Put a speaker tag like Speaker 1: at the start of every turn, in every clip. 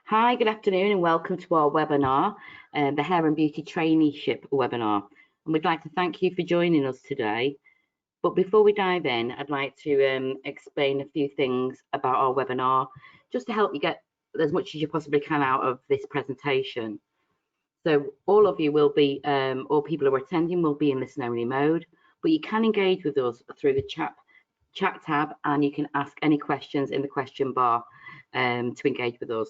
Speaker 1: Hi, good afternoon and welcome to our webinar, the Hair and Beauty Traineeship webinar. And we'd like to thank you for joining us today. But before we dive in, I'd like to explain a few things about our webinar, just to help you get as much as you possibly can out of this presentation. So all of you will be, all people who are attending will be in listen-only mode, but you can engage with us through the chat tab, and you can ask any questions in the question bar to engage with us.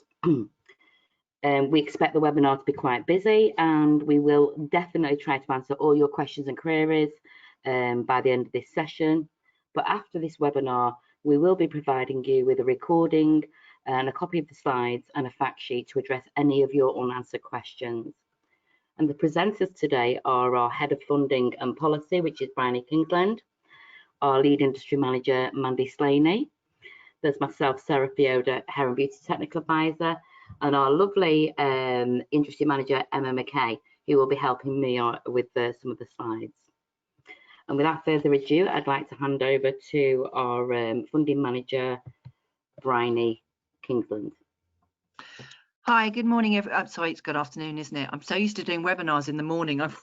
Speaker 1: We expect the webinar to be quite busy, and we will definitely try to answer all your questions and queries by the end of this session. But after this webinar, we will be providing you with a recording and a copy of the slides and a fact sheet to address any of your unanswered questions. And the presenters today are our Head of Funding and Policy, which is Bryony Kingsland, our Lead Industry Manager, Mandy Slaney. There's myself, Sarah Fioda, Hair and Beauty Technical Advisor, and our lovely Industry Manager, Emma McKay, who will be helping me with some of the slides. And without further ado, I'd like to hand over to our Funding Manager, Bryony Kingsland.
Speaker 2: Hi, good morning. I'm sorry, it's good afternoon, isn't it? I'm so used to doing webinars in the morning. I've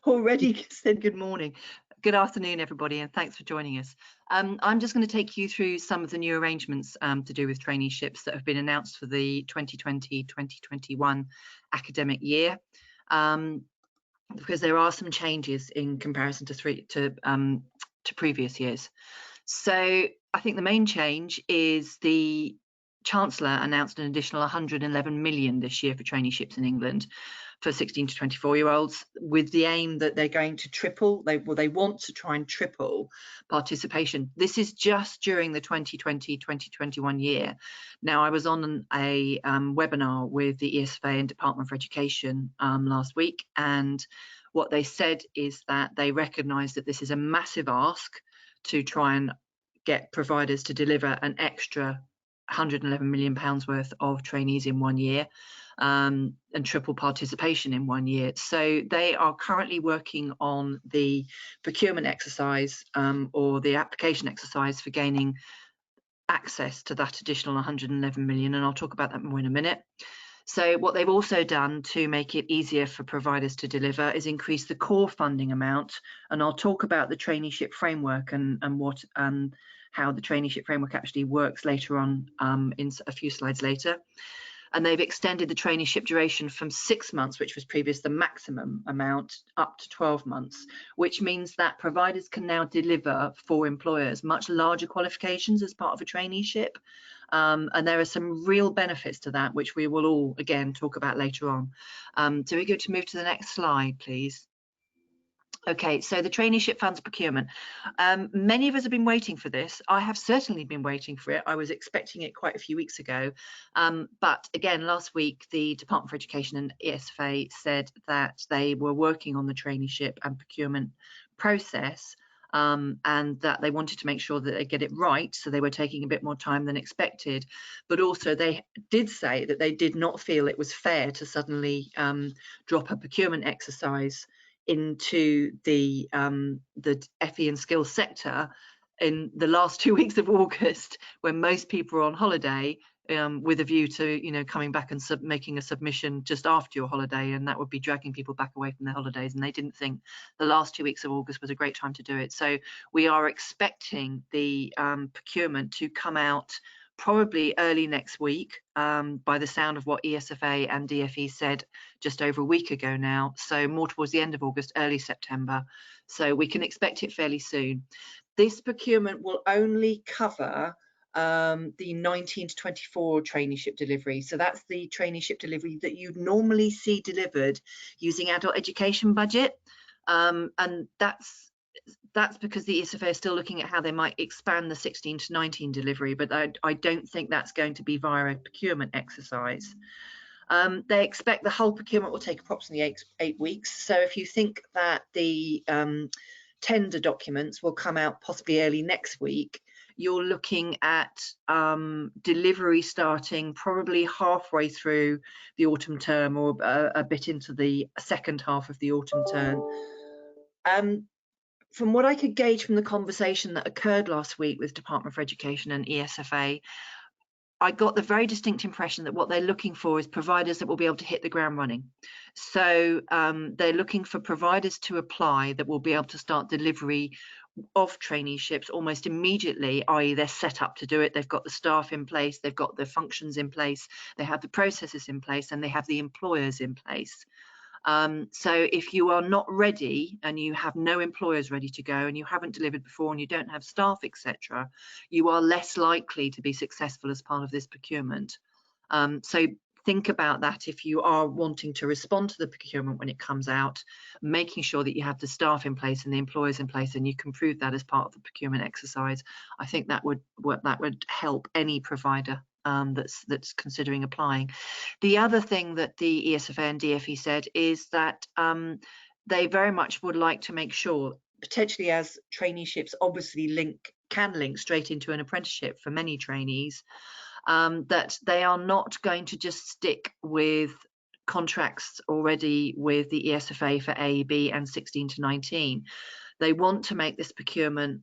Speaker 2: already said good morning. Good afternoon, everybody, and thanks for joining us. I'm just going to take you through some of the new arrangements to do with traineeships that have been announced for the 2020-2021 academic year, because there are some changes in comparison to previous years. So I think the main change is the Chancellor announced an additional 111 million this year for traineeships in England for 16 to 24-year-olds, with the aim that they're going to triple, they want to try and triple participation. This is just during the 2020-2021 year. Now, I was on a webinar with the ESFA and Department for Education last week, and what they said is that they recognise that this is a massive ask to try and get providers to deliver an extra £111 million worth of trainees in 1 year, and triple participation in 1 year. So they are currently working on the procurement exercise or the application exercise for gaining access to that additional 111 million, and I'll talk about that more in a minute. So what they've also done to make it easier for providers to deliver is increase the core funding amount, and I'll talk about the traineeship framework and how the traineeship framework actually works later on in a few slides later. And they've extended the traineeship duration from 6 months, which was previous the maximum amount, up to 12 months, which means that providers can now deliver for employers much larger qualifications as part of a traineeship. And there are some real benefits to that, which we will all, again, talk about later on. So we're going to move to the next slide, please. Okay, so the traineeship funds procurement. Many of us have been waiting for this. I have certainly been waiting for it. I was expecting it quite a few weeks ago. But again, last week, the Department for Education and ESFA said that they were working on the traineeship and procurement process, and that they wanted to make sure that they get it right. So they were taking a bit more time than expected. But also they did say that they did not feel it was fair to suddenly drop a procurement exercise into the FE and skills sector in the last 2 weeks of August, when most people are on holiday, with a view to coming back and making a submission just after your holiday, and that would be dragging people back away from their holidays, and they didn't think the last 2 weeks of August was a great time to do it. So we are expecting the procurement to come out probably early next week, by the sound of what ESFA and DFE said just over a week ago now. So more towards the end of August, early September. So we can expect it fairly soon. This procurement will only cover the 19 to 24 traineeship delivery. So that's the traineeship delivery that you'd normally see delivered using adult education budget. And that's because the ESFA is still looking at how they might expand the 16 to 19 delivery, but I don't think that's going to be via a procurement exercise. They expect the whole procurement will take approximately eight weeks. So if you think that the tender documents will come out possibly early next week, you're looking at delivery starting probably halfway through the autumn term, or a bit into the second half of the autumn term. From what I could gauge from the conversation that occurred last week with Department for Education and ESFA, I got the very distinct impression that what they're looking for is providers that will be able to hit the ground running. So they're looking for providers to apply that will be able to start delivery of traineeships almost immediately, i.e. they're set up to do it, they've got the staff in place, they've got the functions in place, they have the processes in place, and they have the employers in place. So if you are not ready and you have no employers ready to go and you haven't delivered before and you don't have staff, etc., you are less likely to be successful as part of this procurement. So think about that if you are wanting to respond to the procurement when it comes out, making sure that you have the staff in place and the employers in place, and you can prove that as part of the procurement exercise. I think that would help any provider that's considering applying. The other thing that the ESFA and DfE said is that they very much would like to make sure, potentially as traineeships obviously can link straight into an apprenticeship for many trainees, that they are not going to just stick with contracts already with the ESFA for A, B and 16 to 19. They want to make this procurement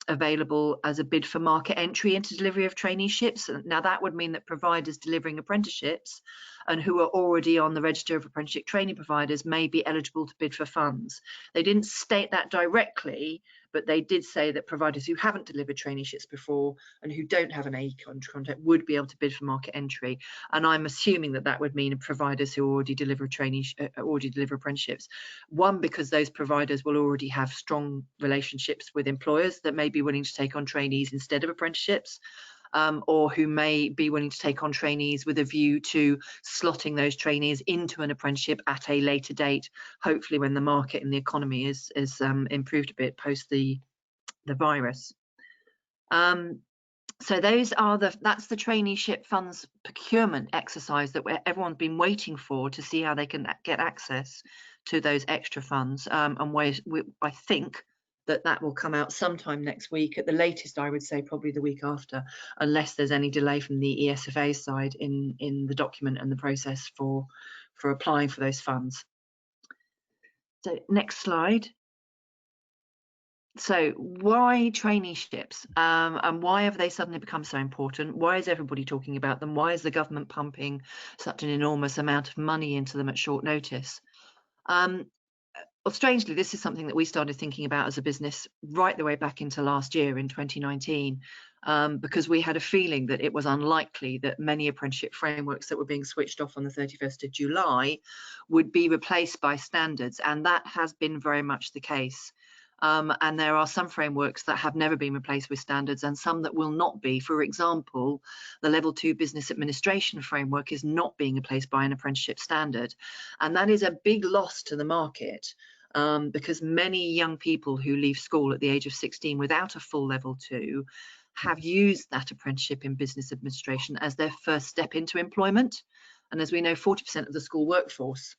Speaker 2: available as a bid for market entry into delivery of traineeships. Now that would mean that providers delivering apprenticeships and who are already on the register of apprenticeship training providers may be eligible to bid for funds. They didn't state that directly, but they did say that providers who haven't delivered traineeships before and who don't have an A contract would be able to bid for market entry. And I'm assuming that that would mean providers who already deliver apprenticeships. One, because those providers will already have strong relationships with employers that may be willing to take on trainees instead of apprenticeships. Or who may be willing to take on trainees with a view to slotting those trainees into an apprenticeship at a later date, hopefully when the market and the economy is improved a bit post the virus. So those are that's the traineeship funds procurement exercise that everyone's been waiting for to see how they can get access to those extra funds. And I think that will come out sometime next week. At the latest, I would say probably the week after, unless there's any delay from the ESFA side in the document and the process for applying for those funds. So next slide. So why traineeships, and why have they suddenly become so important? Why is everybody talking about them? Why is the government pumping such an enormous amount of money into them at short notice? Well, strangely, this is something that we started thinking about as a business right the way back into last year in 2019, because we had a feeling that it was unlikely that many apprenticeship frameworks that were being switched off on the 31st of July would be replaced by standards, and that has been very much the case. And there are some frameworks that have never been replaced with standards and some that will not be. For example, the Level 2 Business Administration framework is not being replaced by an apprenticeship standard. And that is a big loss to the market because many young people who leave school at the age of 16 without a full Level 2 have used that apprenticeship in business administration as their first step into employment. And as we know, 40% of the school workforce,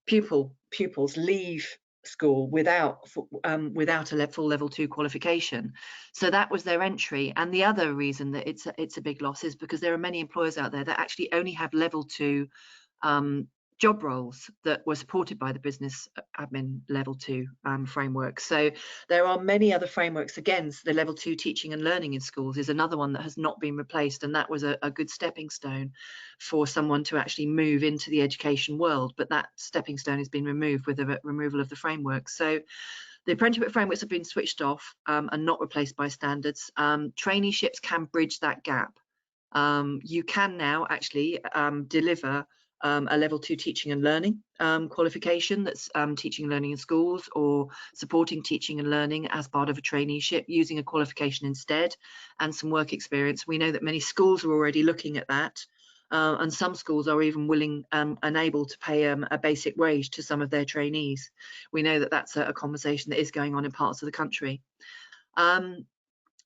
Speaker 2: pupils leave school without a full Level 2 qualification. So that was their entry. And the other reason that it's a big loss is because there are many employers out there that actually only have Level 2 job roles that were supported by the business admin Level 2 framework. So there are many other frameworks. Again, the Level 2 teaching and learning in schools is another one that has not been replaced, and that was a good stepping stone for someone to actually move into the education world, but that stepping stone has been removed with the removal of the framework. So the apprenticeship frameworks have been switched off and not replaced by standards. Traineeships can bridge that gap. You can now actually deliver a Level 2 teaching and learning qualification that's teaching and learning in schools or supporting teaching and learning as part of a traineeship using a qualification instead and some work experience. We know that many schools are already looking at that, and some schools are even willing and able to pay a basic wage to some of their trainees. We know that that's a conversation that is going on in parts of the country.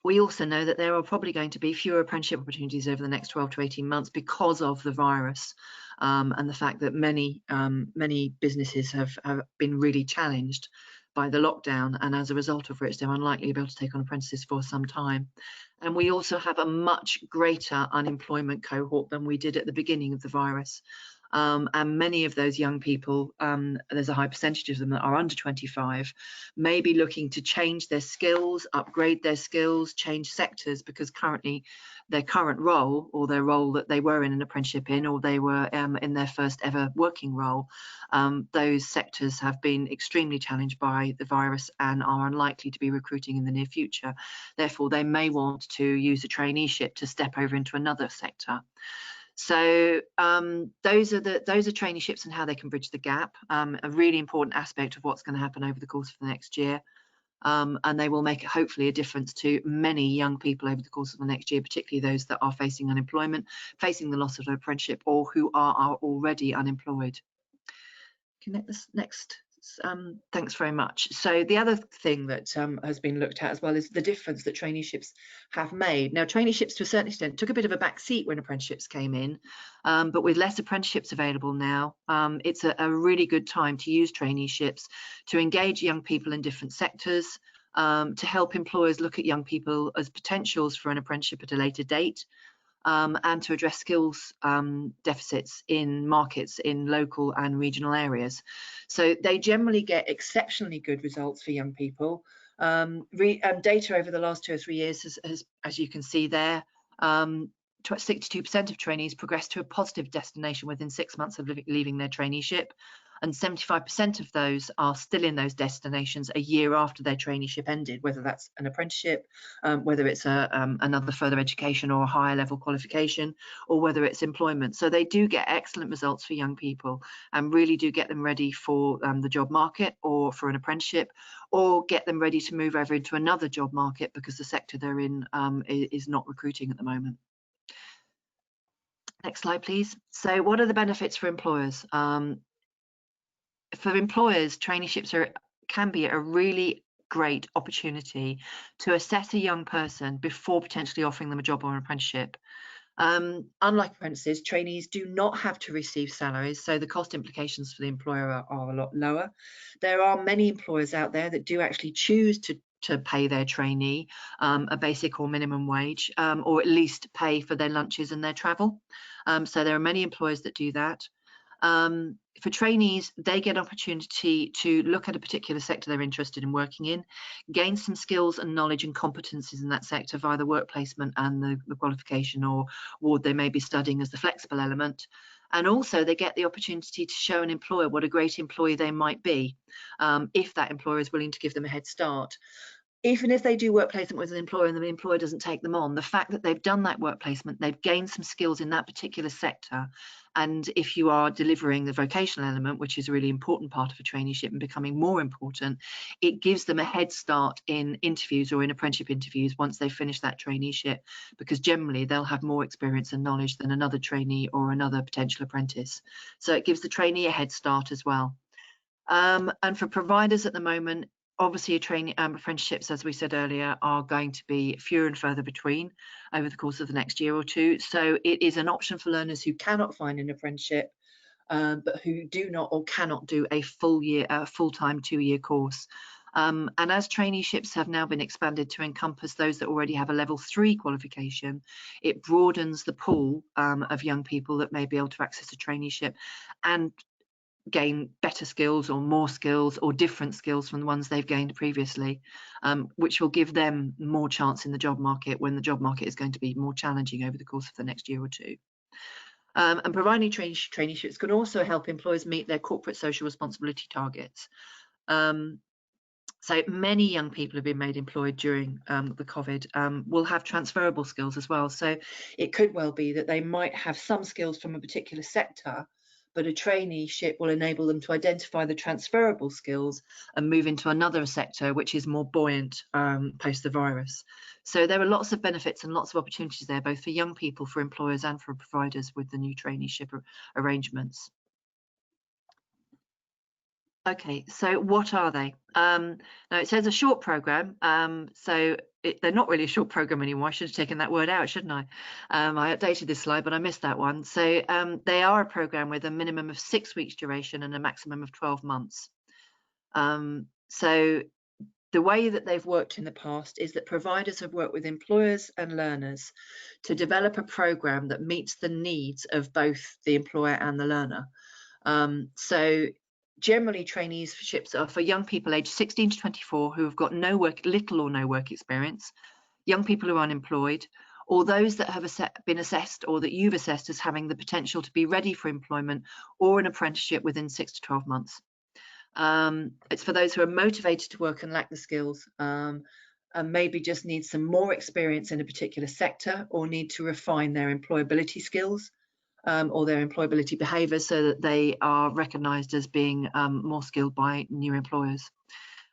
Speaker 2: We also know that there are probably going to be fewer apprenticeship opportunities over the next 12 to 18 months because of the virus and the fact that many businesses have been really challenged by the lockdown, and as a result of which they're unlikely to be able to take on apprentices for some time. And we also have a much greater unemployment cohort than we did at the beginning of the virus. and many of those young people, there's a high percentage of them that are under 25, may be looking to change their skills, upgrade their skills, change sectors, because currently their current role, or their role that they were in an apprenticeship in, or they were in their first ever working role, those sectors have been extremely challenged by the virus and are unlikely to be recruiting in the near future. Therefore, they may want to use a traineeship to step over into another sector. So those are traineeships and how they can bridge the gap, a really important aspect of what's going to happen over the course of the next year. And they will make hopefully a difference to many young people over the course of the next year, particularly those that are facing unemployment, facing the loss of their apprenticeship, or who are already unemployed. Connect this next. Thanks very much. So the other thing that has been looked at as well is the difference that traineeships have made. Now, traineeships to a certain extent took a bit of a back seat when apprenticeships came in, but with less apprenticeships available now, it's a really good time to use traineeships to engage young people in different sectors, to help employers look at young people as potentials for an apprenticeship at a later date, and to address skills deficits in markets in local and regional areas. So they generally get exceptionally good results for young people. Data over the last 2 or 3 years has, as you can see there, 62% of trainees progress to a positive destination within 6 months of leaving their traineeship, and 75% of those are still in those destinations a year after their traineeship ended, whether that's an apprenticeship, whether it's another further education or a higher level qualification, or whether it's employment. So they do get excellent results for young people and really do get them ready for the job market or for an apprenticeship, or get them ready to move over into another job market because the sector they're in is not recruiting at the moment. Next slide, please. So what are the benefits for employers? For employers, traineeships can be a really great opportunity to assess a young person before potentially offering them a job or an apprenticeship. Unlike apprentices, trainees do not have to receive salaries, so the cost implications for the employer are a lot lower. There are many employers out there that do actually choose to pay their trainee a basic or minimum wage, or at least pay for their lunches and their travel. So there are many employers that do that. For trainees, they get an opportunity to look at a particular sector they're interested in working in, gain some skills and knowledge and competencies in that sector via the work placement and the qualification or award they may be studying as the flexible element. And also they get the opportunity to show an employer what a great employee they might be, if that employer is willing to give them a head start. Even if they do work placement with an employer and the employer doesn't take them on, the fact that they've done that work placement, they've gained some skills in that particular sector. And if you are delivering the vocational element, which is a really important part of a traineeship and becoming more important, it gives them a head start in interviews or in apprenticeship interviews once they finish that traineeship, because generally they'll have more experience and knowledge than another trainee or another potential apprentice. So it gives the trainee a head start as well. And for providers at the moment, obviously, apprenticeships, as we said earlier, are going to be fewer and further between over the course of the next year or two. So it is an option for learners who cannot find an apprenticeship, but who do not or cannot do a full-time 2-year course. And as traineeships have now been expanded to encompass those that already have a level 3 qualification, it broadens the pool of young people that may be able to access a traineeship and gain better skills or more skills or different skills from the ones they've gained previously, which will give them more chance in the job market when the job market is going to be more challenging over the course of the next year or two. And providing traineeships can also help employers meet their corporate social responsibility targets. So many young people have been made employed during the COVID, will have transferable skills as well. So it could well be that they might have some skills from a particular sector, but a traineeship will enable them to identify the transferable skills and move into another sector which is more buoyant post the virus. So there are lots of benefits and lots of opportunities there, both for young people, for employers and for providers with the new traineeship arrangements. Okay, so what are they? Now it says a short program, so they're not really a short program anymore. I should have taken that word out, shouldn't I? I updated this slide, but I missed that one. So they are a program with a minimum of 6 weeks duration and a maximum of 12 months. So the way that they've worked in the past is that providers have worked with employers and learners to develop a program that meets the needs of both the employer and the learner. So generally traineeships are for young people aged 16 to 24 who have got little or no work experience, young people who are unemployed, or those that have been assessed or that you've assessed as having the potential to be ready for employment or an apprenticeship within 6 to 12 months. It's for those who are motivated to work and lack the skills, and maybe just need some more experience in a particular sector, or need to refine their employability skills or their employability behaviours so that they are recognised as being more skilled by new employers.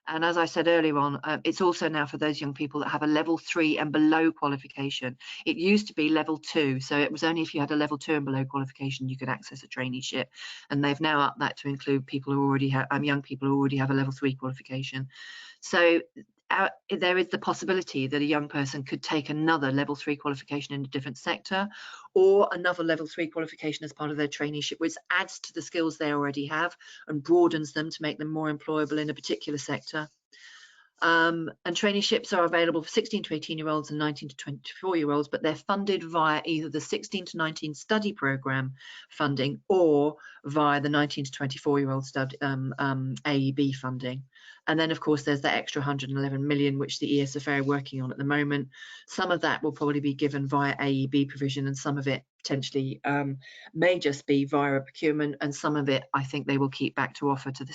Speaker 2: And as I said earlier on, it's also now for those young people that have a level 3 and below qualification. It used to be level 2, so it was only if you had a level 2 and below qualification you could access a traineeship. And they've now upped that to include people who already have, young people who already have a level 3 qualification. So there is the possibility that a young person could take another level 3 qualification in a different sector, or another level 3 qualification as part of their traineeship, which adds to the skills they already have and broadens them to make them more employable in a particular sector. And traineeships are available for 16 to 18-year-olds and 19 to 24-year-olds, but they're funded via either the 16 to 19 study programme funding or via the 19 to 24-year-old AEB funding. And then, of course, there's the extra 111 million, which the ESFA are working on at the moment. Some of that will probably be given via AEB provision, and some of it potentially may just be via a procurement, and some of it I think they will keep back to offer to the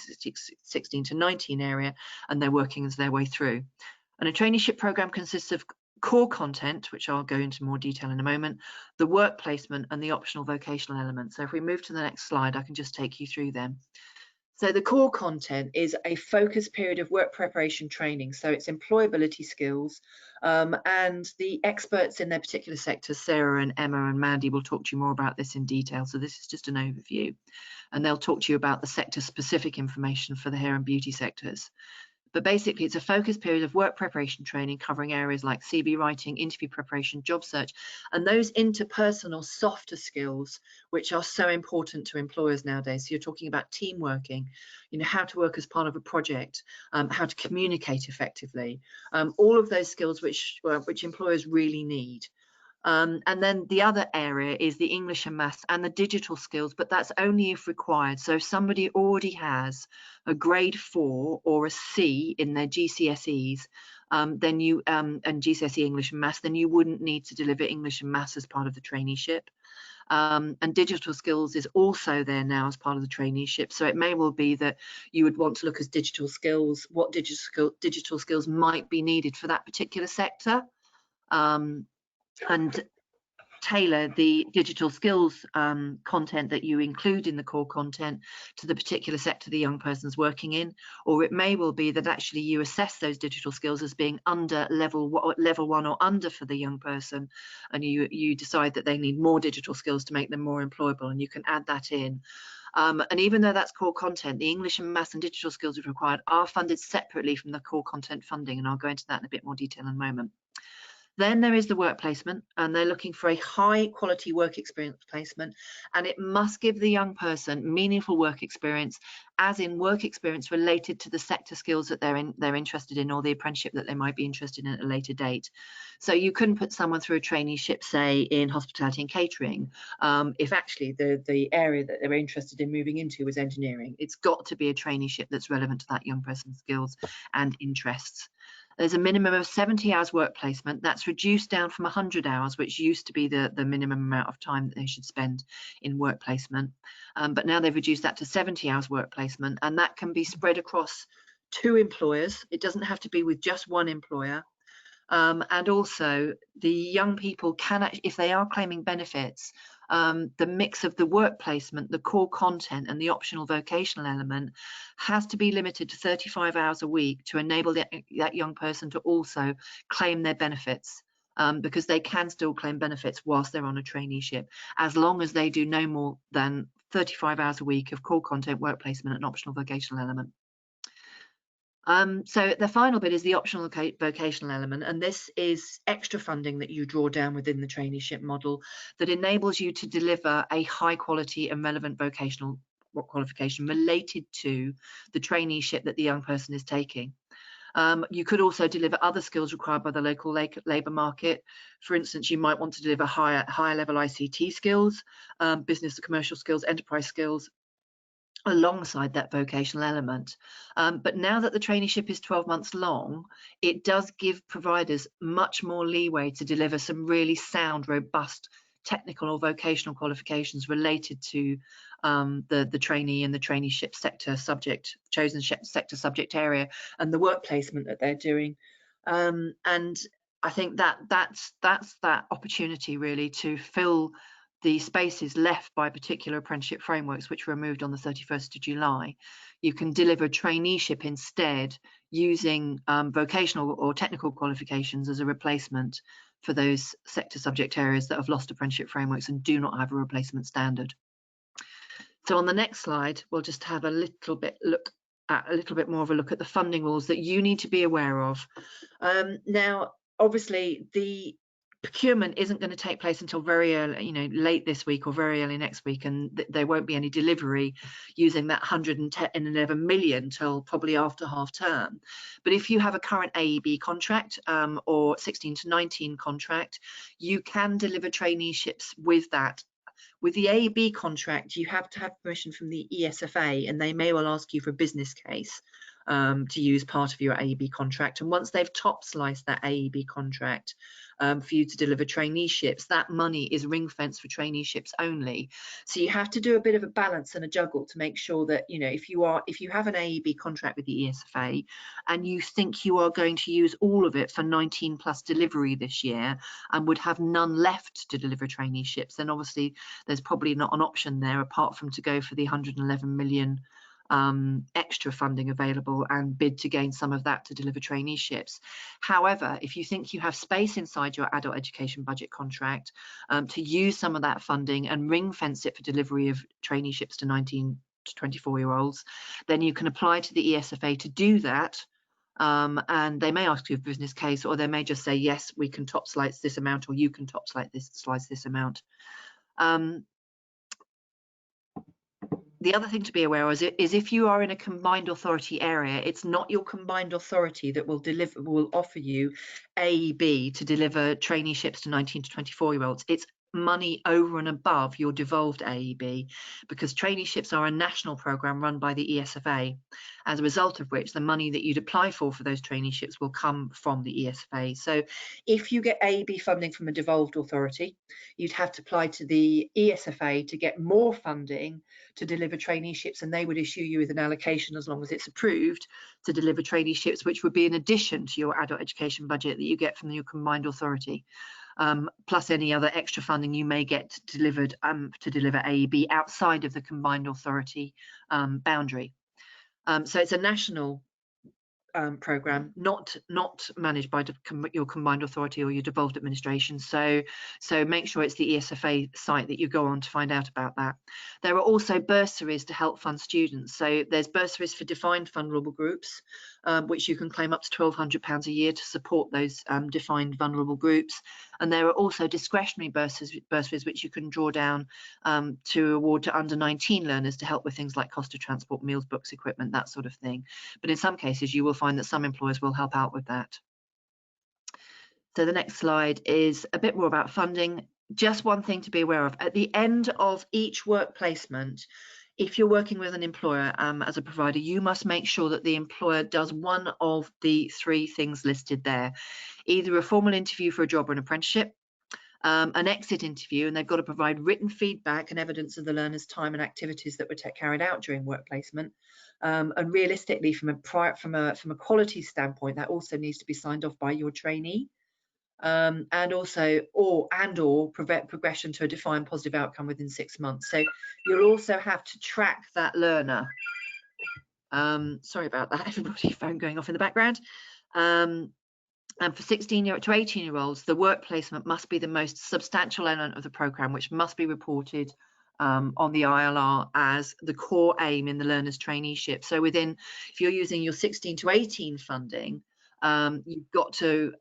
Speaker 2: 16 to 19 area, and they're working as their way through. And a traineeship program consists of core content, which I'll go into more detail in a moment, the work placement, and the optional vocational element. So if we move to the next slide, I can just take you through them. So the core content is a focused period of work preparation training. So it's employability skills, and the experts in their particular sectors, Sarah and Emma and Mandy, will talk to you more about this in detail. So this is just an overview, and they'll talk to you about the sector specific information for the hair and beauty sectors. But basically, it's a focused period of work preparation training covering areas like CV writing, interview preparation, job search, and those interpersonal softer skills, which are so important to employers nowadays. So you're talking about team working, you know, how to work as part of a project, how to communicate effectively, all of those skills which employers really need. And then the other area is the English and maths and the digital skills, but that's only if required. So if somebody already has a grade 4 or a C in their GCSEs, then you and GCSE English and maths, then you wouldn't need to deliver English and maths as part of the traineeship. And digital skills is also there now as part of the traineeship. So it may well be that you would want to look at digital skills, what digital skills might be needed for that particular sector. And tailor the digital skills content that you include in the core content to the particular sector the young person's working in. Or it may well be that actually you assess those digital skills as being under level 1 or under for the young person, and you decide that they need more digital skills to make them more employable, and you can add that in. And even though that's core content, the English and maths and digital skills we've required are funded separately from the core content funding, and I'll go into that in a bit more detail in a moment. Then there is the work placement, and they're looking for a high quality work experience placement, and it must give the young person meaningful work experience, as in work experience related to the sector skills that they're interested in, or the apprenticeship that they might be interested in at a later date. So you couldn't put someone through a traineeship, say in hospitality and catering, if actually the area that they're interested in moving into was engineering. It's got to be a traineeship that's relevant to that young person's skills and interests. There's a minimum of 70 hours work placement. That's reduced down from 100 hours, which used to be the minimum amount of time that they should spend in work placement. But now they've reduced that to 70 hours work placement, and that can be spread across 2 employers. It doesn't have to be with just one employer. And also the young people can actually, if they are claiming benefits, the mix of the work placement, the core content, and the optional vocational element has to be limited to 35 hours a week to enable that young person to also claim their benefits, because they can still claim benefits whilst they're on a traineeship, as long as they do no more than 35 hours a week of core content, work placement, and optional vocational element. So the final bit is the optional vocational element, and this is extra funding that you draw down within the traineeship model that enables you to deliver a high quality and relevant vocational qualification related to the traineeship that the young person is taking. You could also deliver other skills required by the local labour market. For instance, you might want to deliver higher level ICT skills, business and commercial skills, enterprise skills, alongside that vocational element. But now that the traineeship is 12 months long, it does give providers much more leeway to deliver some really sound, robust technical or vocational qualifications related to the trainee and the traineeship sector subject, chosen sector subject area, and the work placement that they're doing. And I think that's that opportunity really to fill the spaces left by particular apprenticeship frameworks, which were removed on the 31st of July. You can deliver traineeship instead using vocational or technical qualifications as a replacement for those sector subject areas that have lost apprenticeship frameworks and do not have a replacement standard. So on the next slide, we'll just have a little bit more of a look at the funding rules that you need to be aware of. Now, obviously, the procurement isn't going to take place until very early, late this week or very early next week, and there won't be any delivery using that 111 million till probably after half term. But if you have a current AEB contract or 16 to 19 contract, you can deliver traineeships with that. With the AEB contract, you have to have permission from the ESFA, and they may well ask you for a business case to use part of your AEB contract. And once they've top sliced that AEB contract for you to deliver traineeships, that money is ring fenced for traineeships only. So you have to do a bit of a balance and a juggle to make sure that, if you have an AEB contract with the ESFA and you think you are going to use all of it for 19 plus delivery this year and would have none left to deliver traineeships, then obviously there's probably not an option there apart from to go for the 111 million extra funding available and bid to gain some of that to deliver traineeships. However, if you think you have space inside your adult education budget contract to use some of that funding and ring fence it for delivery of traineeships to 19 to 24-year-olds, then you can apply to the ESFA to do that. And they may ask you a business case, or they may just say, yes, we can top slice this amount, or you can top slice this amount. The other thing to be aware of is if you are in a combined authority area, it's not your combined authority that will offer you AEB to deliver traineeships to 19 to 24-year-olds. It's money over and above your devolved AEB, because traineeships are a national programme run by the ESFA, as a result of which the money that you'd apply for those traineeships will come from the ESFA. So if you get AEB funding from a devolved authority, you'd have to apply to the ESFA to get more funding to deliver traineeships, and they would issue you with an allocation as long as it's approved to deliver traineeships, which would be in addition to your adult education budget that you get from your combined authority. Plus any other extra funding you may get delivered to deliver AEB outside of the combined authority boundary. So it's a national programme, not managed by your combined authority or your devolved administration. So make sure it's the ESFA site that you go on to find out about that. There are also bursaries to help fund students. So there's bursaries for defined vulnerable groups, which you can claim up to £1,200 a year to support those defined vulnerable groups. And there are also discretionary bursaries which you can draw down to award to under 19 learners to help with things like cost of transport, meals, books, equipment, that sort of thing. But in some cases, you will find that some employers will help out with that. So the next slide is a bit more about funding. Just one thing to be aware of. At the end of each work placement, if you're working with an employer as a provider, you must make sure that the employer does one of the three things listed there. Either a formal interview for a job or an apprenticeship, an exit interview, and they've got to provide written feedback and evidence of the learner's time and activities that were carried out during work placement. And realistically, from a quality standpoint, that also needs to be signed off by your trainee. And also or prevent progression to a defined positive outcome within 6 months. So you'll also have to track that learner. Sorry about that, everybody, phone going off in the background. And for 16 to 18-year-olds, the work placement must be the most substantial element of the programme, which must be reported on the ILR as the core aim in the learner's traineeship. So if you're using your 16 to 18 funding, you've got to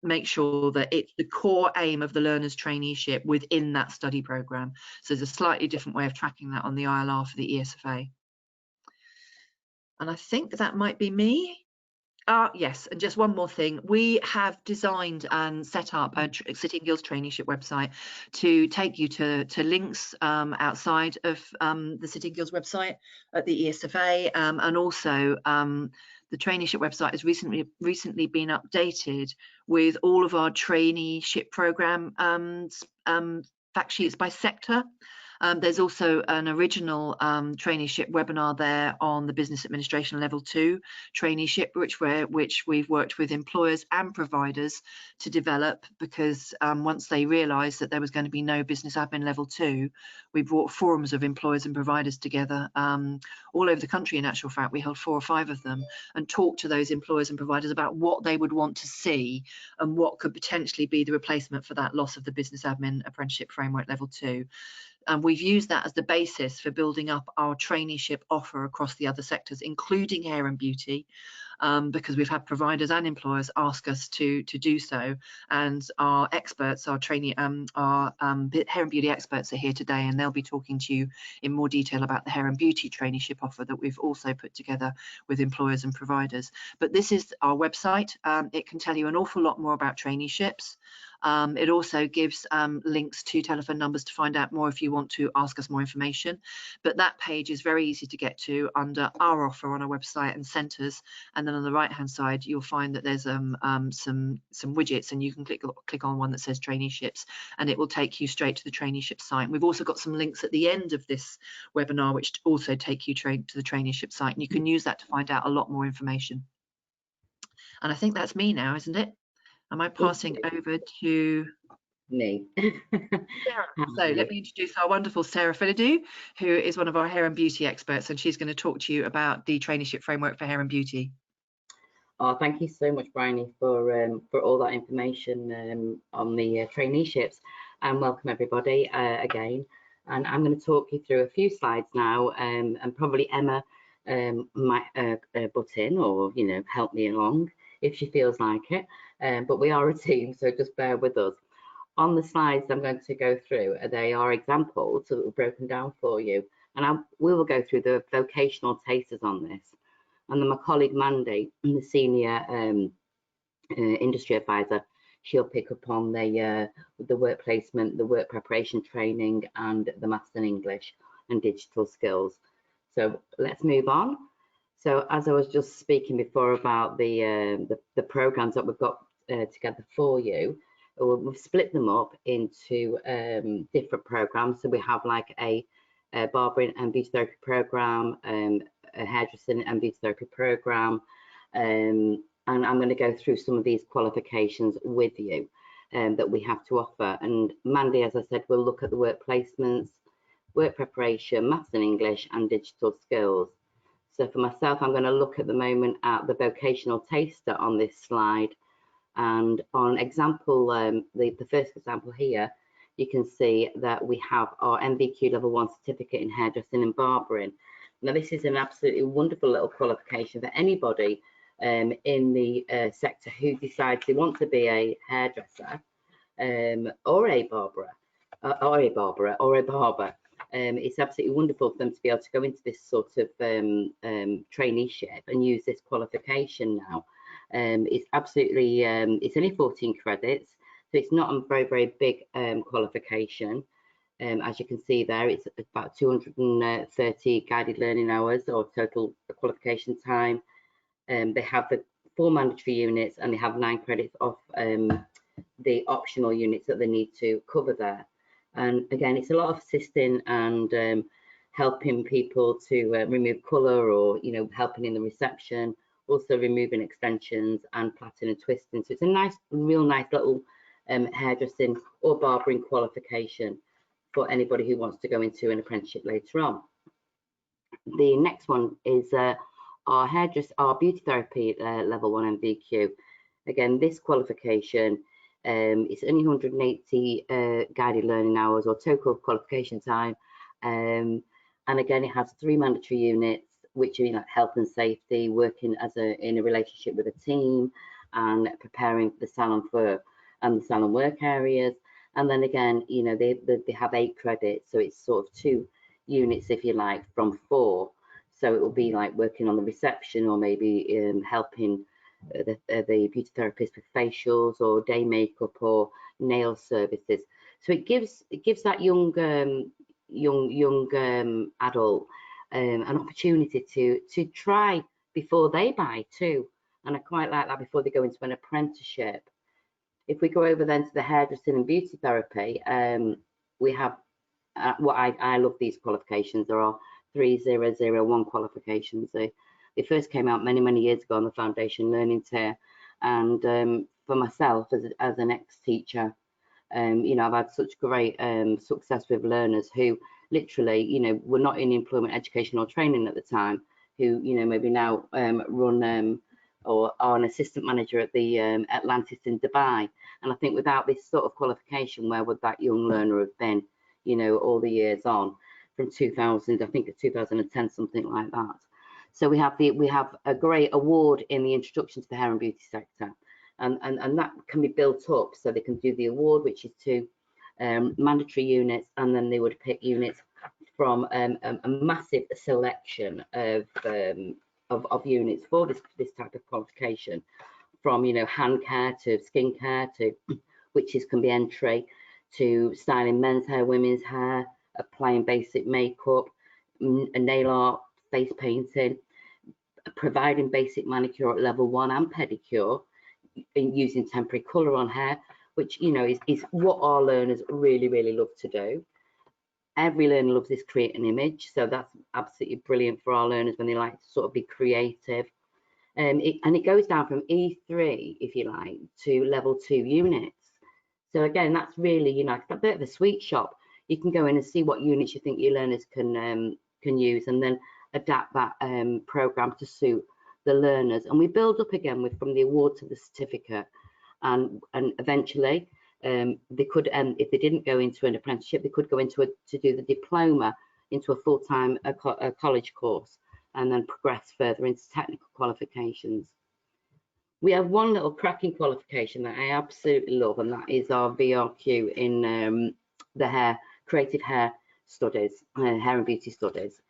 Speaker 2: make sure that it's the core aim of the learner's traineeship within that study programme. So there's a slightly different way of tracking that on the ILR for the ESFA. And I think that might be me. Yes, and just one more thing. We have designed and set up a Sitting Girls Traineeship website to take you to links outside of the Sitting Girls website at the ESFA, and also the traineeship website has recently been updated with all of our traineeship program fact sheets by sector. There's also an original traineeship webinar there on the Business Administration Level 2 traineeship, which we've worked with employers and providers to develop, because once they realised that there was going to be no Business Admin Level 2, we brought forums of employers and providers together all over the country. In actual fact, we held 4 or 5 of them and talked to those employers and providers about what they would want to see and what could potentially be the replacement for that loss of the Business Admin Apprenticeship Framework Level 2. And we've used that as the basis for building up our traineeship offer across the other sectors, including hair and beauty, because we've had providers and employers ask us to do so. And our experts, our hair and beauty experts are here today, and they'll be talking to you in more detail about the hair and beauty traineeship offer that we've also put together with employers and providers. But this is our website. It can tell you an awful lot more about traineeships. It also gives links to telephone numbers to find out more if you want to ask us more information. But that page is very easy to get to under our offer on our website and centres. And then on the right hand side, you'll find that there's some widgets, and you can click on one that says traineeships, and it will take you straight to the traineeship site. And we've also got some links at the end of this webinar which also take you to the traineeship site, and you can use that to find out a lot more information. And I think that's me now, isn't it? Am I passing over to
Speaker 1: me?
Speaker 2: Sarah. So let me introduce our wonderful Sarah Philidoux, who is one of our hair and beauty experts, and she's going to talk to you about the traineeship framework for hair and beauty.
Speaker 1: Oh, thank you so much, Bryony, for all that information on the traineeships, and welcome everybody again. And I'm going to talk you through a few slides now, and probably Emma might butt in, or help me along if she feels like it. But we are a team, so just bear with us. On the slides I'm going to go through, they are examples that were broken down for you, and we will go through the vocational tasters on this. And then my colleague Mandy, the senior industry advisor, she'll pick up on the work placement, the work preparation training, and the maths and English and digital skills. So let's move on. So as I was just speaking before about the programs that we've got together for you, we've split them up into different programs. So we have like a barbering and beauty therapy program, a hairdressing and beauty therapy program, and I'm going to go through some of these qualifications with you that we have to offer. And Mandy, as I said, will look at the work placements, work preparation, maths and English, and digital skills. So for myself, I'm going to look at the moment at the vocational taster on this slide. And on example, the first example here, you can see that we have our MVQ Level 1 certificate in hairdressing and barbering. Now, this is an absolutely wonderful little qualification for anybody in the sector who decides they want to be a hairdresser or a barber. It's absolutely wonderful for them to be able to go into this sort of traineeship and use this qualification now. It's absolutely, it's only 14 credits, so it's not a very, very big qualification. As you can see there, it's about 230 guided learning hours or total qualification time. They have the 4 mandatory units, and they have 9 credits off the optional units that they need to cover there. And again, it's a lot of assisting and helping people to remove colour, or helping in the reception, also removing extensions and plaiting and twisting. So it's a nice, real nice little hairdressing or barbering qualification for anybody who wants to go into an apprenticeship later on. The next one is our beauty therapy level 1 MVQ. Again, this qualification, it's only 180 guided learning hours or total qualification time, and again it has 3 mandatory units, which are health and safety, working in a relationship with a team, and preparing for the salon and the salon work areas. And then again, they have 8 credits, so it's sort of 2 units, if you like, from 4. So it will be like working on the reception, or maybe helping the beauty therapist with facials or day makeup or nail services. So it gives that young adult an opportunity to try before they buy too. And I quite like that, before they go into an apprenticeship. If we go over then to the hairdressing and beauty therapy, we have what I love these qualifications. There are 3001 qualifications. They first came out many years ago on the foundation learning tier, and for myself as an ex-teacher, you know, I've had such great success with learners who literally, you know, were not in employment education or training at the time, who, you know, maybe now run or are an assistant manager at the Atlantis in Dubai. And I think without this sort of qualification, where would that young learner have been, you know, all the years on, from 2000, I think it's 2010, something like that. So we have a great award in the introduction to the hair and beauty sector, and that can be built up, so they can do the award, which is 2 mandatory units, and then they would pick units from a massive selection of units for this type of qualification, from, you know, hand care to skin care to which can be entry, to styling men's hair, women's hair, applying basic makeup, nail art, face painting, providing basic manicure at level 1 and pedicure, using temporary colour on hair, which, you know, is what our learners really love to do. Every learner loves this create an image, so that's absolutely brilliant for our learners when they like to sort of be creative. And it goes down from E3, if you like, to level 2 units. So again, that's really, you know, it's a bit of a sweet shop. You can go in and see what units you think your learners can use, and then adapt that program to suit the learners. And we build up again from the award to the certificate, and eventually they could, if they didn't go into an apprenticeship, they could go into to do the diploma into a full-time college course, and then progress further into technical qualifications. We have one little cracking qualification that I absolutely love, and that is our VRQ in the creative hair studies, hair and beauty studies.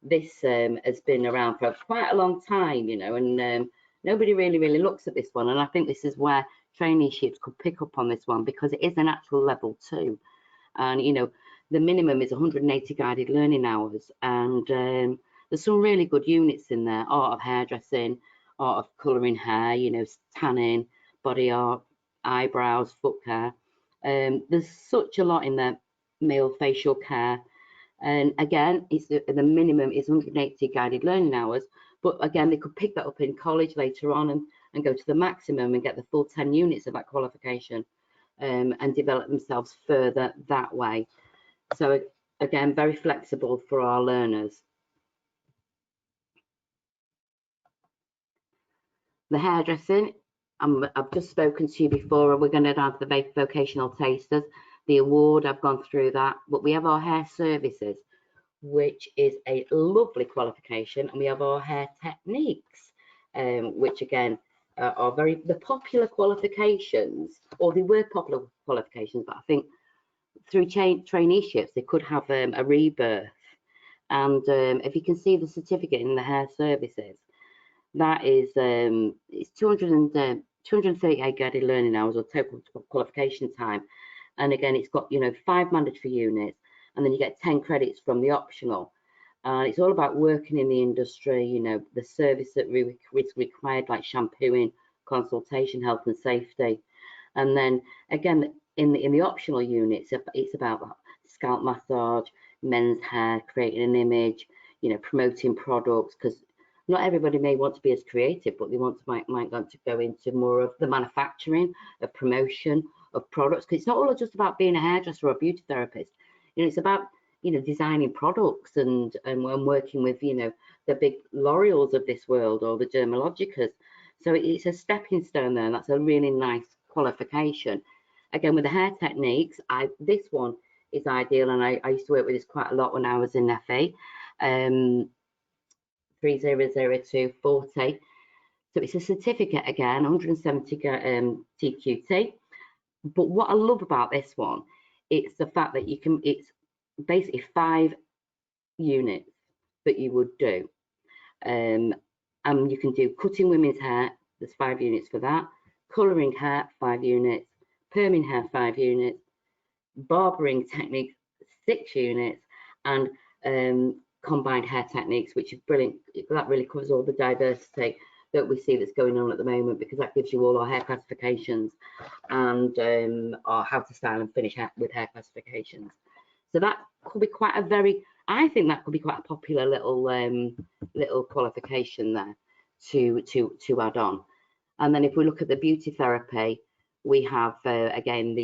Speaker 1: This has been around for quite a long time, you know, and nobody really looks at this one. And I think this is where traineeships could pick up on this one, because it is an actual level 2. And, you know, the minimum is 180 guided learning hours. And there's some really good units in there: art of hairdressing, art of colouring hair, you know, tanning, body art, eyebrows, foot care. There's such a lot in there, male facial care. And again, the minimum is 180 guided learning hours, but again, they could pick that up in college later on and go to the maximum and get the full 10 units of that qualification, and develop themselves further that way. So again, very flexible for our learners. The hairdressing, I've just spoken to you before. We're going to have the vocational tasters. The award, I've gone through that, but we have our hair services, which is a lovely qualification, and we have our hair techniques, which again are the popular qualifications, or they were popular qualifications, but I think through traineeships they could have a rebirth. And if you can see the certificate in the hair services, that is it's 238 guided learning hours, or total qualification time. And again, it's got, you know, 5 mandatory units, and then you get 10 credits from the optional. It's all about working in the industry, you know, the service that is required, like shampooing, consultation, health and safety. And then again, in the optional units, it's about that scalp massage, men's hair, creating an image, you know, promoting products, because not everybody may want to be as creative, but they might want to go into more of the manufacturing, of promotion of products, because it's not all just about being a hairdresser or a beauty therapist. You know, it's about, you know, designing products and working with, you know, the big L'Oreals of this world, or the Dermalogicas. So it's a stepping stone there, and that's a really nice qualification. Again, with the hair techniques, this one is ideal, and I used to work with this quite a lot when I was in FE. 300240. So it's a certificate again, 170 TQT. But what I love about this one, it's the fact that it's basically 5 units that you would do. and you can do cutting women's hair, there's 5 units for that, colouring hair, 5 units, perming hair, 5 units, barbering techniques, 6 units, and combined hair techniques, which is brilliant. That really covers all the diversity that we see that's going on at the moment, because that gives you all our hair classifications and our how to style and finish with hair classifications. So that could be quite a I think that could be quite a popular little qualification there to add on. And then if we look at the beauty therapy, we have again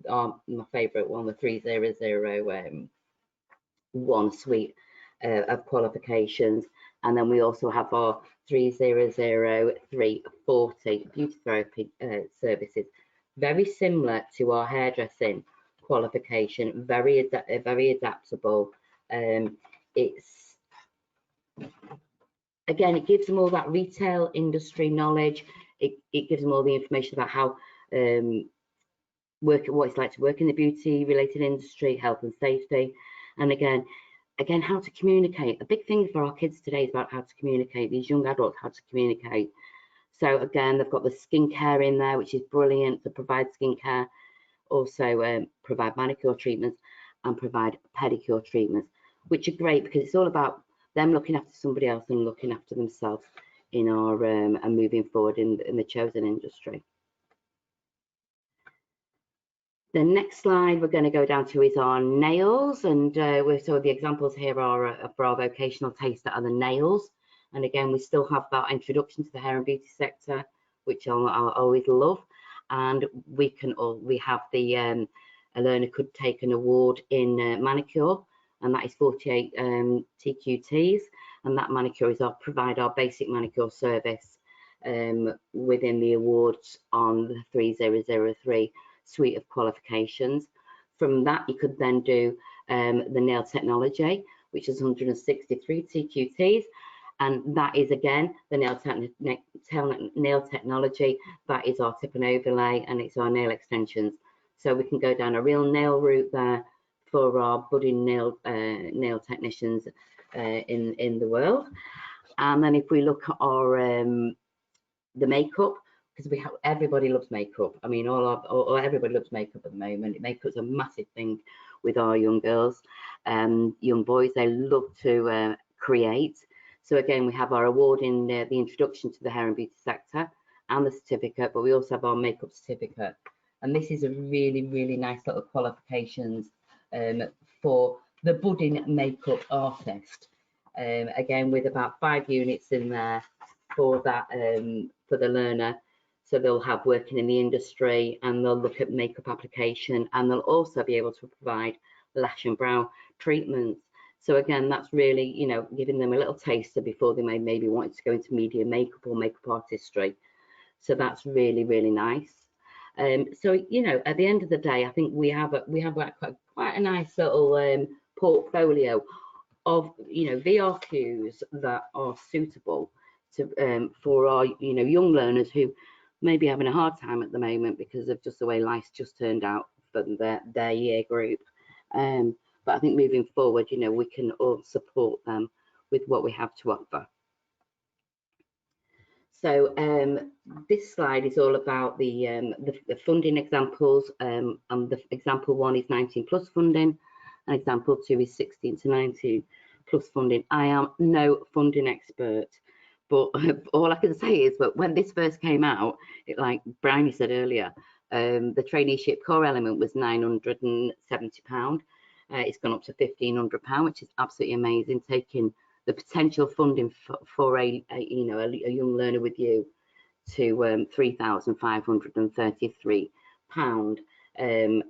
Speaker 1: my favourite one, the 3001 suite of qualifications, and then we also have our 300340 beauty therapy services, very similar to our hairdressing qualification, very adaptable. It's again, it gives them all that retail industry knowledge. It gives them all the information about how what it's like to work in the beauty related industry, health and safety, and again how to communicate. A big thing for our kids today is about how to communicate, these young adults, how to communicate. So again, they've got the skincare in there, which is brilliant, to provide skincare, also provide manicure treatments and provide pedicure treatments, which are great because it's all about them looking after somebody else and looking after themselves in our and moving forward in the chosen industry. The next slide we're going to go down to is our nails, and so the examples here are for our vocational taster are the nails. And again, we still have that introduction to the hair and beauty sector, which I'll always love. And we have the a learner could take an award in manicure, and that is 48 TQTs, and that manicure is provide our basic manicure service within the awards on the 3003 suite of qualifications. From that, you could then do the nail technology, which is 163 TQTs, and that is again the nail technology. That is our tip and overlay, and it's our nail extensions. So we can go down a real nail route there for our budding nail technicians in the world. And then if we look at our the makeup, because everybody loves makeup. I mean, everybody loves makeup at the moment. Makeup's a massive thing with our young girls, young boys. They love to create. So again, we have our award in the introduction to the hair and beauty sector and the certificate, but we also have our makeup certificate. And this is a really nice little qualifications for the budding makeup artist. Again, with about 5 units in there for that for the learner. So they'll have working in the industry, and they'll look at makeup application, and they'll also be able to provide lash and brow treatments. So again, that's really, you know, giving them a little taster before they maybe want to go into media makeup or makeup artistry. So that's really nice. So you know, at the end of the day, I think we have quite a nice little portfolio of, you know, VRQs that are suitable to for our, you know, young learners who may be having a hard time at the moment because of just the way life's just turned out for their year group. But I think moving forward, you know, we can all support them with what we have to offer. So this slide is all about the funding examples, and the example 1 is 19+ funding, and example 2 is 16 to 19+ funding. I am no funding expert, but all I can say is that when this first came out, like Bryony said earlier, the traineeship core element was £970. It's gone up to £1,500, which is absolutely amazing, taking the potential funding for a young learner with you to £3,533.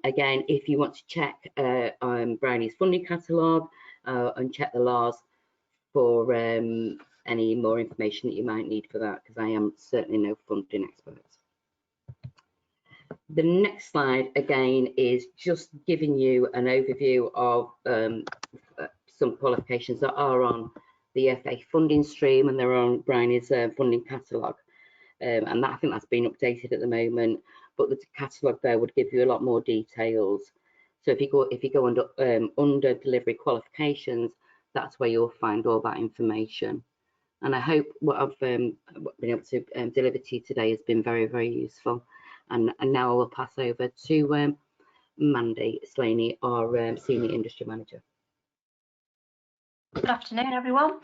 Speaker 1: Again, if you want to check Bryony's funding catalogue and check the laws for any more information that you might need for that, because I am certainly no funding expert. The next slide again is just giving you an overview of some qualifications that are on the FA funding stream, and they're on Bryony's funding catalogue, and that, I think that's been updated at the moment, but the catalogue there would give you a lot more details. So if you go under delivery qualifications, that's where you'll find all that information. And I hope what I've been able to deliver to you today has been very, very useful. And now I will pass over to Mandy Slaney, our Senior Industry Manager.
Speaker 3: Good afternoon, everyone.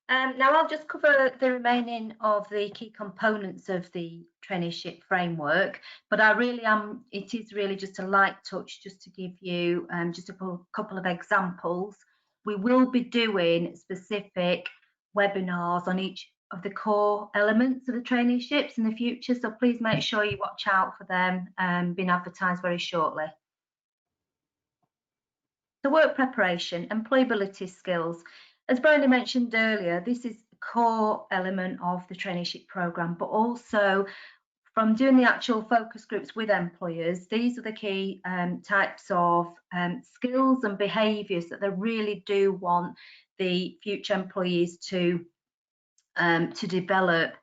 Speaker 3: Now I'll just cover the remaining of the key components of the traineeship framework, but it is really just a light touch just to give you just a couple of examples. We will be doing specific webinars on each of the core elements of the traineeships in the future, so please make sure you watch out for them being advertised very shortly. The work preparation, employability skills. As Bryony mentioned earlier, this is a core element of the traineeship programme, but also from doing the actual focus groups with employers, these are the key types of skills and behaviours that they really do want the future employees to develop.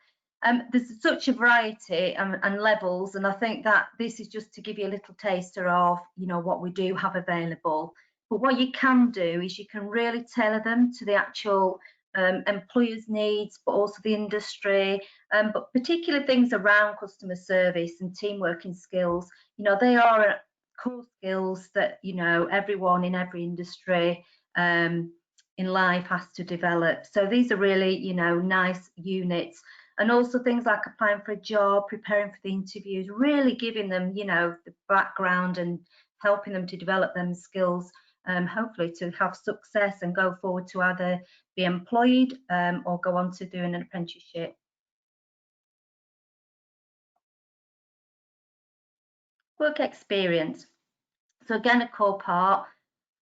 Speaker 3: There's such a variety and levels, and I think that this is just to give you a little taster of, what we do have available. But what you can do is you can really tailor them to the actual employer's needs, but also the industry, but particular things around customer service and team working skills. They are core skills that, everyone in every industry in life has to develop. So these are really, nice units. And also things like applying for a job, preparing for the interviews, really giving them, the background and helping them to develop them skills, hopefully to have success and go forward to either be employed or go on to doing an apprenticeship. Work experience. So again, a core part.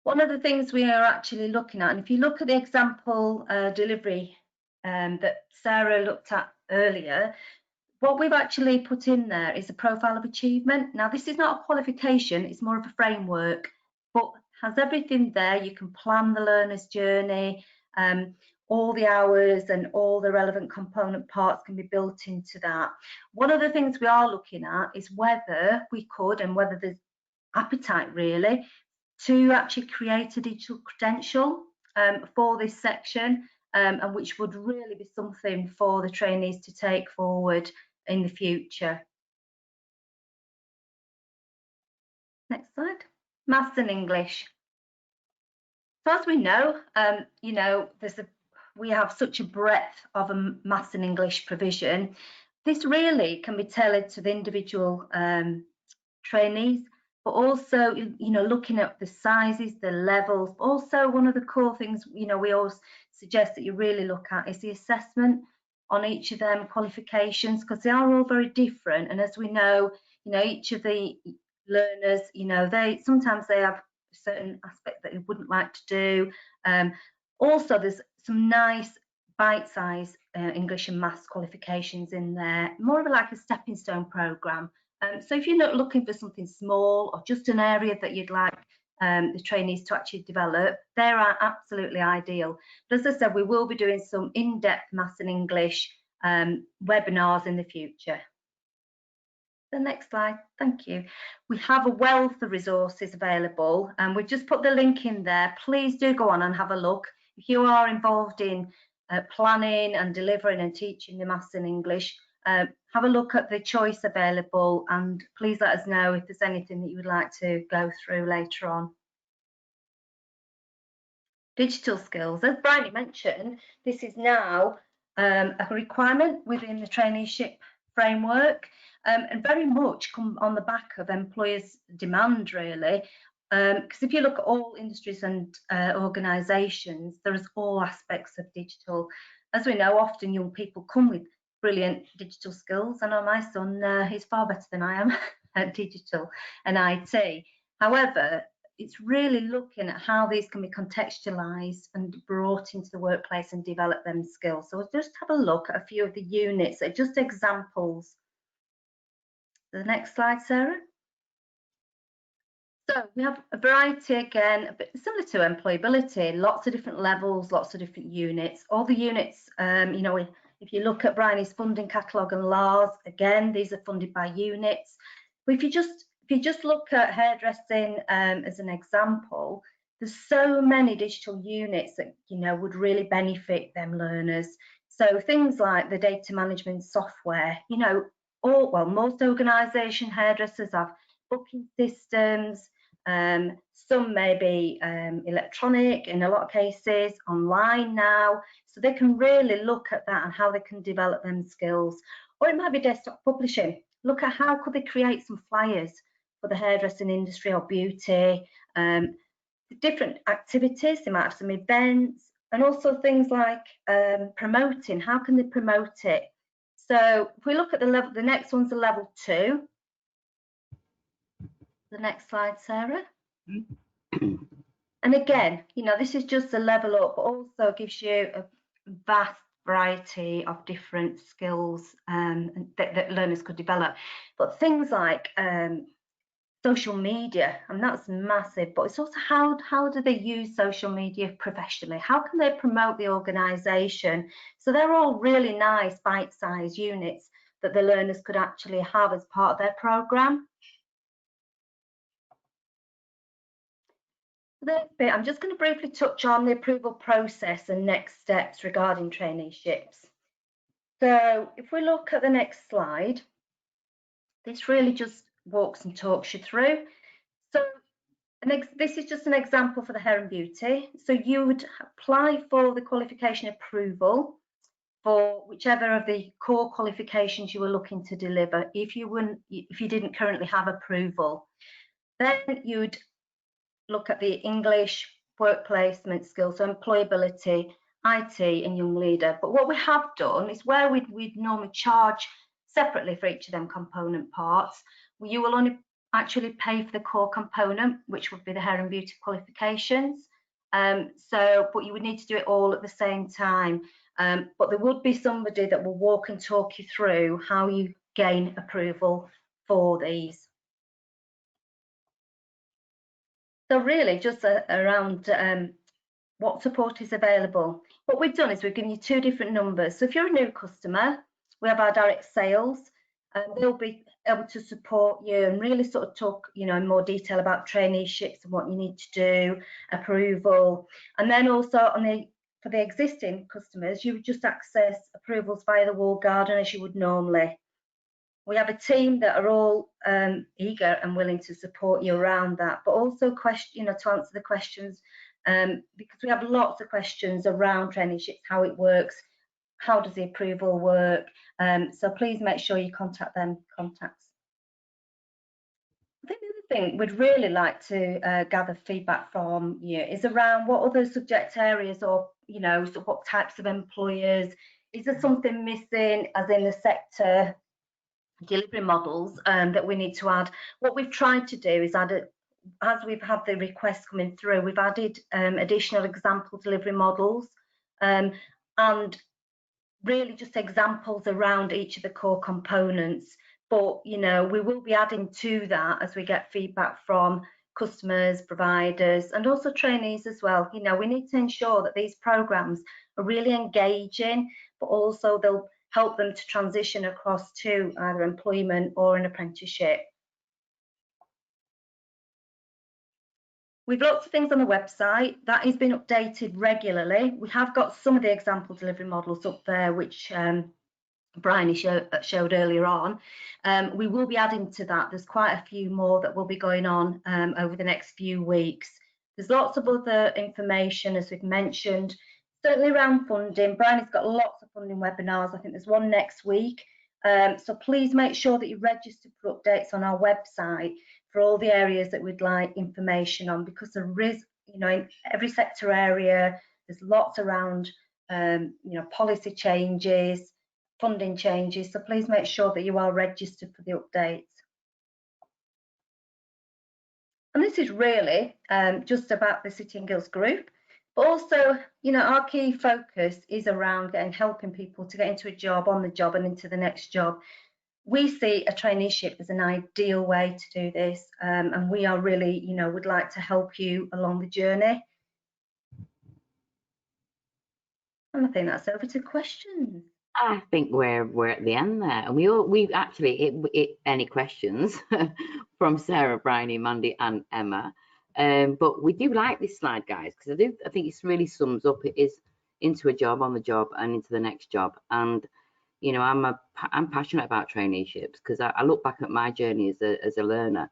Speaker 3: One of the things we are actually looking at, and if you look at the example delivery that Sarah looked at earlier, what we've actually put in there is a profile of achievement. Now, this is not a qualification, it's more of a framework, but has everything there. You can plan the learner's journey, all the hours and all the relevant component parts can be built into that. One of the things we are looking at is whether we could, and whether there's appetite really, to actually create a digital credential for this section, and which would really be something for the trainees to take forward in the future. Next slide. Maths and English. So as we know, we have such a breadth of a maths and English provision. This really can be tailored to the individual trainees, but also, looking at the sizes, the levels. Also, one of the core things, we always suggest that you really look at is the assessment on each of them qualifications, because they are all very different. And as we know, each of the learners, sometimes they have a certain aspect that they wouldn't like to do. Also, there's some nice bite-sized English and maths qualifications in there, more of like a stepping stone programme. So if you're not looking for something small or just an area that you'd like the trainees to actually develop, they are absolutely ideal. But as I said, we will be doing some in-depth maths and English webinars in the future. The next slide, thank you. We have a wealth of resources available, and we've just put the link in there. Please do go on and have a look. If you are involved in planning and delivering and teaching the maths and English, have a look at the choice available, and please let us know if there's anything that you would like to go through later on. Digital skills. As Bryony mentioned, this is now a requirement within the traineeship framework, and very much come on the back of employers' demand, really. Because if you look at all industries and organisations, there is all aspects of digital. As we know, often young people come with brilliant digital skills. I know my son, he's far better than I am at digital and IT. However, it's really looking at how these can be contextualised and brought into the workplace and develop them skills. So we'll just have a look at a few of the units, just examples. The next slide, Sarah. So we have a variety again, a bit similar to employability, lots of different levels, lots of different units. All the units, if you look at Bryony's funding catalogue and LARS, again, these are funded by units. But if you just look at hairdressing as an example, there's so many digital units that would really benefit them learners. So things like the data management software, you know, most organisation hairdressers have booking systems. Some may be electronic, in a lot of cases, online now. So they can really look at that and how they can develop them skills. Or it might be desktop publishing. Look at how could they create some flyers for the hairdressing industry or beauty. Different activities, they might have some events, and also things like promoting. How can they promote it? So if we look at the level, the next one's a level 2. The next slide, Sarah. And again, you know, this is just a level up, but also gives you a vast variety of different skills that learners could develop. But things like social media, and that's massive, but it's also how do they use social media professionally? How can they promote the organisation? So they're all really nice bite-sized units that the learners could actually have as part of their programme. I'm just going to briefly touch on the approval process and next steps regarding traineeships. So if we look at the next slide, this really just walks and talks you through. So this is just an example for the hair and beauty. So you would apply for the qualification approval for whichever of the core qualifications you were looking to deliver. If you didn't currently have approval, then you'd look at the English, work placement skills, so employability, IT and young leader. But what we have done is where we'd normally charge separately for each of them component parts, you will only actually pay for the core component, which would be the hair and beauty qualifications. But you would need to do it all at the same time. But there would be somebody that will walk and talk you through how you gain approval for these. So really just around what support is available. What we've done is we've given you 2 different numbers. So if you're a new customer, we have our direct sales, and they'll be able to support you and really sort of talk, you know, in more detail about traineeships and what you need to do, approval. And then also for the existing customers, you would just access approvals via the walled garden as you would normally. We have a team that are all eager and willing to support you around that, but also to answer the questions, because we have lots of questions around traineeships, how it works, how does the approval work. So please make sure you contact them. Contacts. I think the other thing we'd really like to gather feedback from you is around what other subject areas, or you know, so what types of employers, is there something missing as in the sector delivery models that we need to add. What we've tried to do is add, as we've had the requests coming through, we've added additional example delivery models and really just examples around each of the core components. But you know, we will be adding to that as we get feedback from customers, providers, and also trainees as well. You know, we need to ensure that these programs are really engaging, but also they'll help them to transition across to either employment or an apprenticeship. We've lots of things on the website that has been updated regularly. We have got some of the example delivery models up there, which Bryony showed earlier on. We will be adding to that. There's quite a few more that will be going on over the next few weeks. There's lots of other information, as we've mentioned, certainly around funding. Bryony's got lots of funding webinars. I think there's one next week. So please make sure that you register for updates on our website for all the areas that we'd like information on, because there is, you know, in every sector area, there's lots around, you know, policy changes, funding changes. So please make sure that you are registered for the updates. And this is really just about the City and Guilds group. But also, you know, our key focus is around helping people to get into a job, on the job, and into the next job. We see a traineeship as an ideal way to do this, and we are really, you know, would like to help you along the journey. And I think that's over to questions.
Speaker 1: I think we're at the end there, and we actually any questions from Sarah, Bryony, Mandy, and Emma. But we do like this slide, guys, because I think it really sums up. It is, into a job, on the job, and into the next job. And you know, I'm passionate about traineeships because I look back at my journey as a learner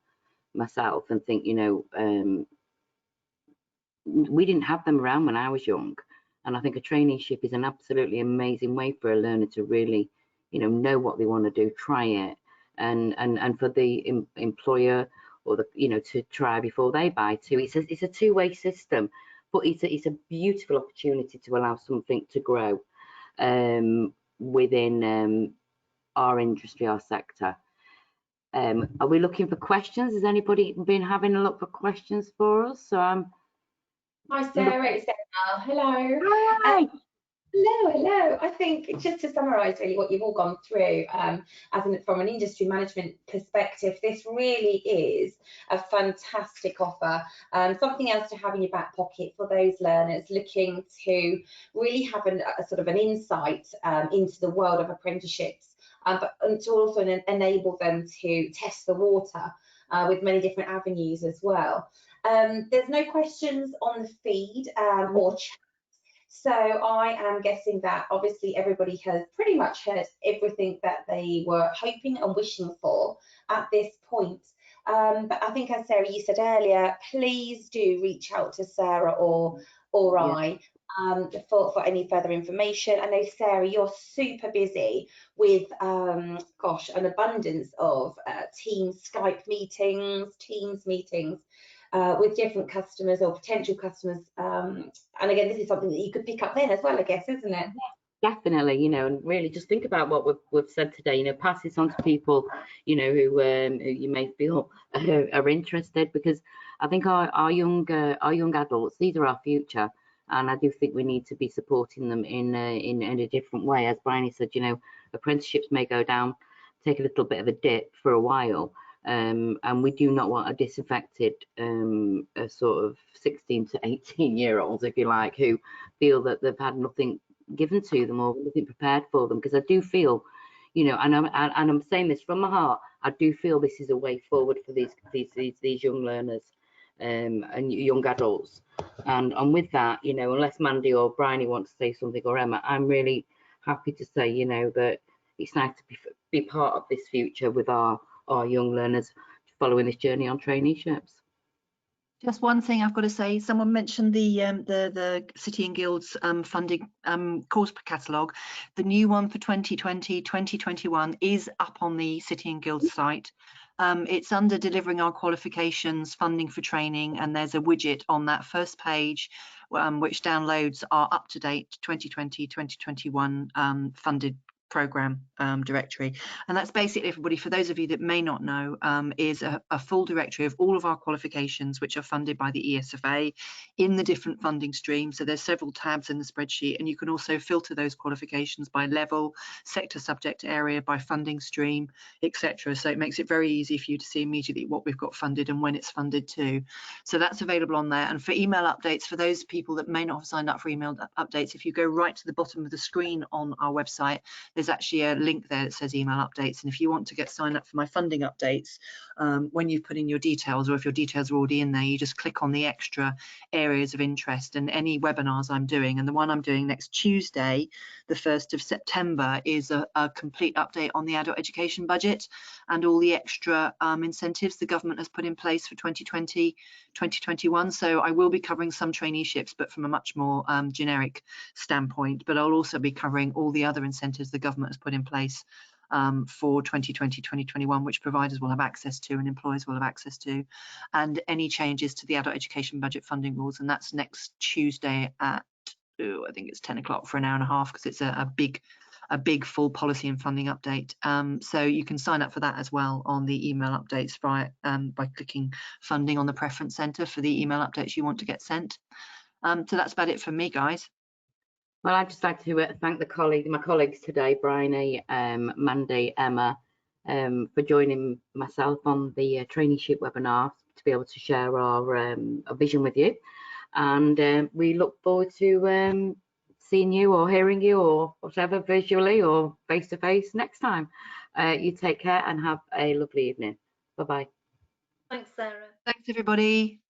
Speaker 1: myself and think, you know, we didn't have them around when I was young, and I think a traineeship is an absolutely amazing way for a learner to really, you know what they want to do, try it, and for the employer or the, you know, to try before they buy too. It's a two-way system, but it's a beautiful opportunity to allow something to grow within our industry, our sector. Are we looking for questions? Has anybody been having a look for questions for us? So
Speaker 4: Hi Sarah, it's Emma. Hello.
Speaker 1: Hi.
Speaker 4: Hello. I think just to summarise really what you've all gone through, from an industry management perspective, this really is a fantastic offer, something else to have in your back pocket for those learners looking to really have a sort of an insight into the world of apprenticeships, but to also enable them to test the water with many different avenues as well. There's no questions on the feed or chat. So I am guessing that obviously everybody has pretty much heard everything that they were hoping and wishing for at this point. But I think, as Sarah, you said earlier, please do reach out to Sarah or I for any further information. I know, Sarah, you're super busy with, gosh, an abundance of Skype meetings, Teams meetings. With different customers or potential customers, and again, this is something that you could pick up then as well, I guess, isn't it?
Speaker 1: Definitely, you know, and really just think about what we've said today. You know, pass this on to people, you know, who you may feel are interested, because I think our young adults, these are our future, and I do think we need to be supporting them in a different way. As Bryony said, you know, apprenticeships may go down, take a little bit of a dip for a while. And we do not want a disaffected a sort of 16 to 18-year-olds, if you like, who feel that they've had nothing given to them or nothing prepared for them. Because I do feel, you know, and I'm saying this from my heart, I do feel this is a way forward for these young learners and young adults. And with that, you know, unless Mandy or Bryony want to say something, or Emma, I'm really happy to say, you know, that it's nice to be part of this future with our young learners following this journey on traineeships.
Speaker 2: Just one thing I've got to say, someone mentioned the City and Guilds funding course catalogue. The new one for 2020-2021 is up on the City and Guilds site. It's under delivering our qualifications, funding for training, and there's a widget on that first page which downloads our up-to-date 2020-2021 funded program directory, and that's basically, everybody, for those of you that may not know, is a full directory of all of our qualifications which are funded by the ESFA in the different funding streams. So there's several tabs in the spreadsheet, and you can also filter those qualifications by level, sector, subject area, by funding stream, etc. So it makes it very easy for you to see immediately what we've got funded and when it's funded too. So that's available on there. And for email updates, for those people that may not have signed up for email updates, if you go right to the bottom of the screen on our website, there's actually a link there that says email updates, and if you want to get signed up for my funding updates, when you put in your details, or if your details are already in there, you just click on the extra areas of interest, and any webinars I'm doing, and the one I'm doing next Tuesday, the 1st of September, is a complete update on the adult education budget and all the extra incentives the government has put in place for 2020-2021. So I will be covering some traineeships, but from a much more generic standpoint, but I'll also be covering all the other incentives the government has put in place for 2020-2021, which providers will have access to and employers will have access to, and any changes to the adult education budget funding rules. And that's next Tuesday at, I think it's 10 o'clock for an hour and a half, because it's a big full policy and funding update. So you can sign up for that as well on the email updates by clicking funding on the preference center for the email updates you want to get sent. So that's about it from me, guys.
Speaker 1: Well, I'd just like to thank my colleagues today, Bryony, Mandy, Emma, for joining myself on the traineeship webinar to be able to share our vision with you. And we look forward to seeing you or hearing you or whatever, visually or face to face next time. You take care and have a lovely evening. Bye-bye.
Speaker 3: Thanks, Sarah.
Speaker 2: Thanks, everybody.